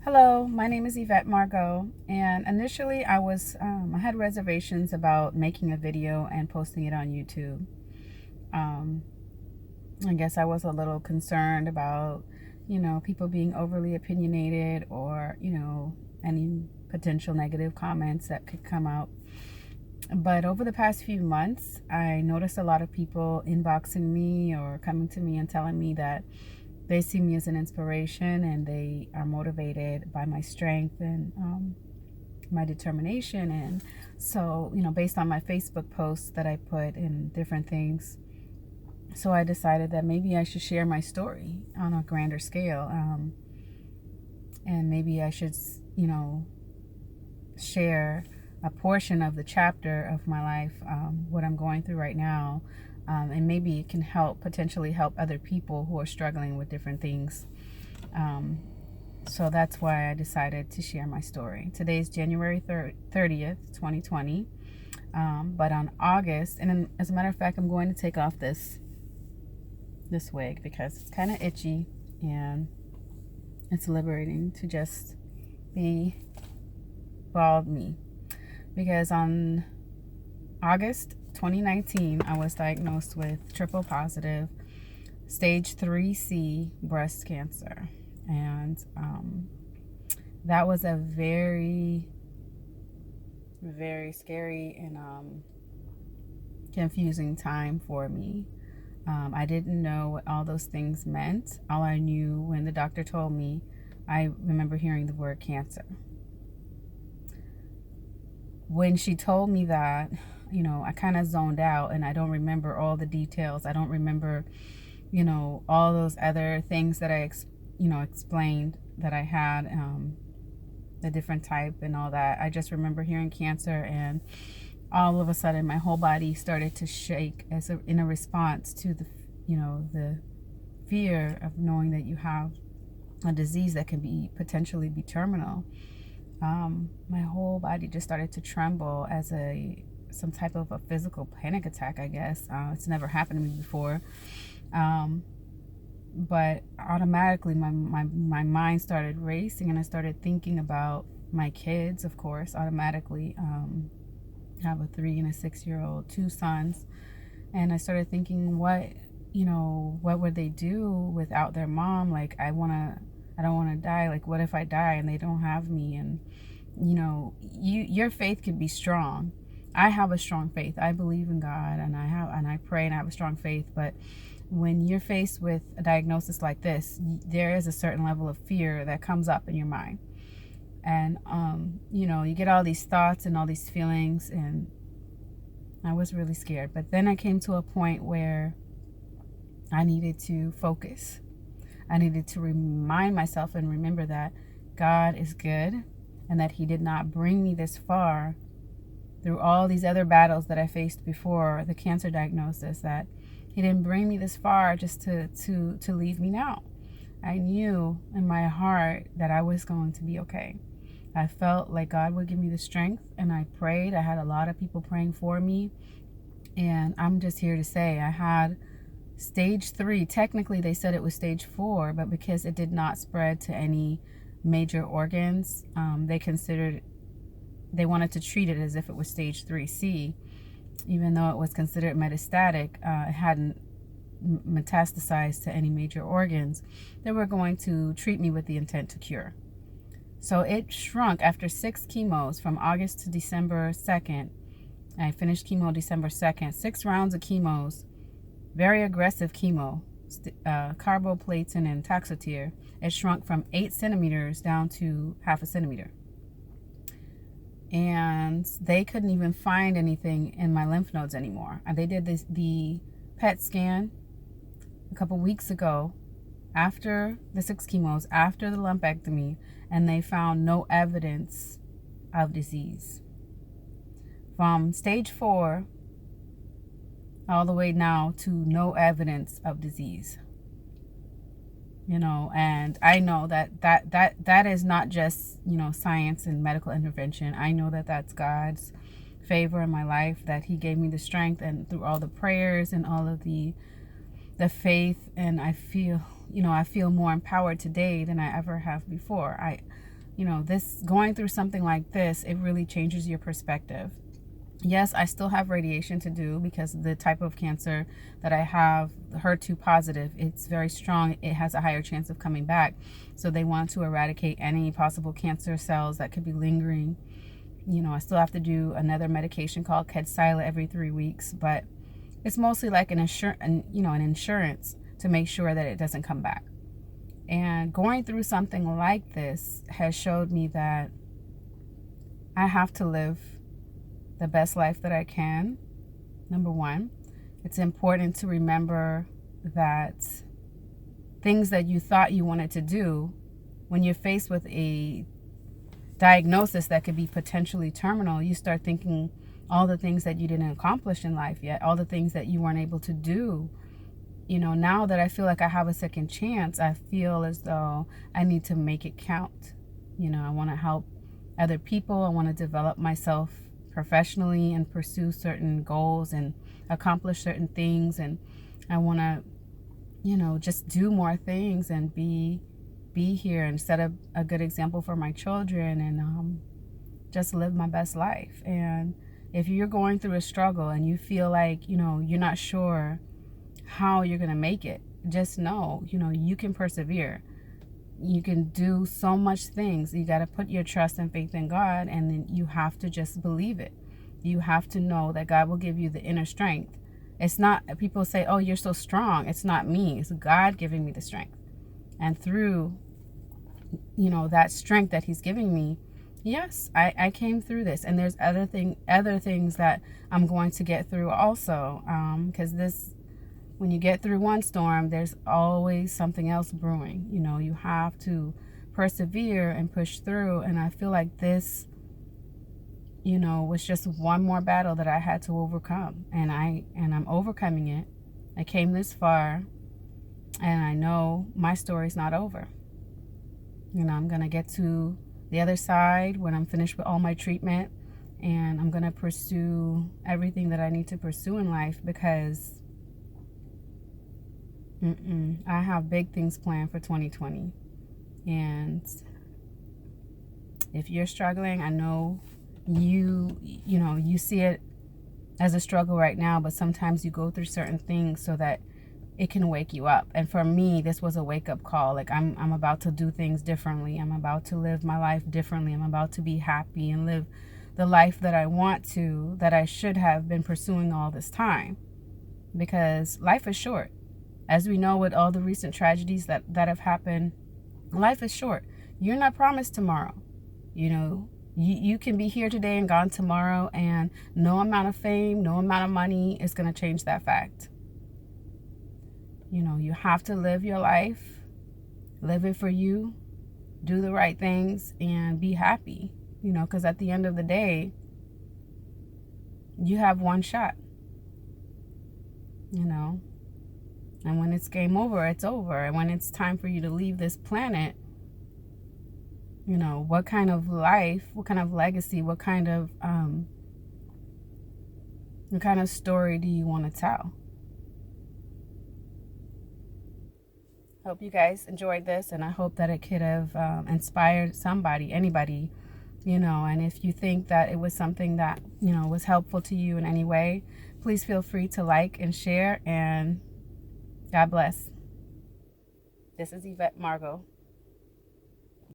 Hello, my name is Yvette Margot, and initially I had reservations about making a video and posting it on YouTube. Um, I guess I was a little concerned about, people being overly opinionated or, any potential negative comments that could come out. But over the past few months, I noticed a lot of people inboxing me or coming to me and telling me that they see me as an inspiration and they are motivated by my strength and my determination. And so, based on my Facebook posts that I put in different things, so I decided that maybe I should share my story on a grander scale. And maybe I should, share a portion of the chapter of my life, what I'm going through right now. And maybe it can potentially help other people who are struggling with different things. So that's why I decided to share my story. Today's January 30th, 2020. But on August, and as a matter of fact, I'm going to take off this wig because it's kind of itchy and it's liberating to just be bald me. Because on August 2019, I was diagnosed with triple positive stage 3C breast cancer. And that was a very, very scary and confusing time for me. I didn't know what all those things meant. All I knew when the doctor told me, I remember hearing the word cancer. When she told me that, I kind of zoned out and I don't remember all the details. I don't remember, all those other things that I, explained that I had, the different type and all that. I just remember hearing cancer, and all of a sudden my whole body started to shake in a response to the fear of knowing that you have a disease that can potentially be terminal. My whole body just started to tremble as some type of a physical panic attack, I guess. It's never happened to me before. But automatically my mind started racing and I started thinking about my kids, of course, automatically. I have a 3 and a 6-year-old, 2 sons. And I started thinking, what would they do without their mom? Like, I don't want to die. Like, what if I die and they don't have me? And, your faith can be strong. I have a strong faith. I believe in God and I pray and I have a strong faith. But when you're faced with a diagnosis like this, there is a certain level of fear that comes up in your mind. And, you get all these thoughts and all these feelings, and I was really scared. But then I came to a point where I needed to focus. I needed to remind myself and remember that God is good and that He did not bring me this far through all these other battles that I faced before the cancer diagnosis, that He didn't bring me this far just to leave me now. I knew in my heart that I was going to be okay. I felt like God would give me the strength, and I prayed. I had a lot of people praying for me, and I'm just here to say I had stage 3. Technically, they said it was stage 4, but because it did not spread to any major organs, they wanted to treat it as if it was stage 3C, even though it was considered metastatic. It hadn't metastasized to any major organs. They were going to treat me with the intent to cure. So it shrunk after 6 chemos from August to December 2nd. I finished chemo December 2nd. 6 rounds of chemos, very aggressive chemo, carboplatin and taxotere. It shrunk from 8 centimeters down to half a centimeter. And they couldn't even find anything in my lymph nodes anymore. And they did the PET scan a couple weeks ago, after the 6 chemos, after the lumpectomy, and they found no evidence of disease. From stage 4 all the way now to no evidence of disease. And I know that is not just, science and medical intervention. I know that that's God's favor in my life, that He gave me the strength, and through all the prayers and all of the faith, and I feel I feel more empowered today than I ever have before. This going through something like this, it really changes your perspective. Yes, I still have radiation to do because the type of cancer that I have, HER2 positive, it's very strong. It has a higher chance of coming back. So they want to eradicate any possible cancer cells that could be lingering. I still have to do another medication called Kadcyla every 3 weeks, but it's mostly like an insurance to make sure that it doesn't come back. And going through something like this has showed me that I have to live the best life that I can. Number one, it's important to remember that things that you thought you wanted to do, when you're faced with a diagnosis that could be potentially terminal, you start thinking all the things that you didn't accomplish in life yet, all the things that you weren't able to do. Now that I feel like I have a second chance, I feel as though I need to make it count. I want to help other people. I want to develop myself professionally and pursue certain goals and accomplish certain things. And I want to, just do more things and be here and set a good example for my children, and just live my best life. And if you're going through a struggle and you feel like, you're not sure how you're going to make it, just know, you can persevere. You can do so much things. You got to put your trust and faith in God, and then you have to just believe it. You have to know that God will give you the inner strength. It's not, people say, oh, you're so strong. It's not me. It's God giving me the strength. And through, that strength that he's giving me, yes, I came through this. And there's other things that I'm going to get through also. Because when you get through one storm, there's always something else brewing. You have to persevere and push through. And I feel like this, was just one more battle that I had to overcome. And I'm overcoming it. I came this far, and I know my story's not over. I'm going to get to the other side when I'm finished with all my treatment, and I'm going to pursue everything that I need to pursue in life, because I have big things planned for 2020. And if you're struggling, I know you see it as a struggle right now, but sometimes you go through certain things so that it can wake you up. And for me, this was a wake-up call. Like, I'm about to do things differently. I'm about to live my life differently. I'm about to be happy and live the life that I want to, that I should have been pursuing all this time. Because life is short. As we know, with all the recent tragedies that have happened, life is short. You're not promised tomorrow. You can be here today and gone tomorrow, and no amount of fame, no amount of money is going to change that fact. You have to live your life, live it for you, do the right things, and be happy. Because at the end of the day, you have one shot. And when it's game over, it's over. And when it's time for you to leave this planet, what kind of life, what kind of legacy, what kind of story do you want to tell? Hope you guys enjoyed this, and I hope that it could have inspired somebody, anybody, and if you think that it was something that, was helpful to you in any way, please feel free to like and share, and God bless. This is Yvette Margot.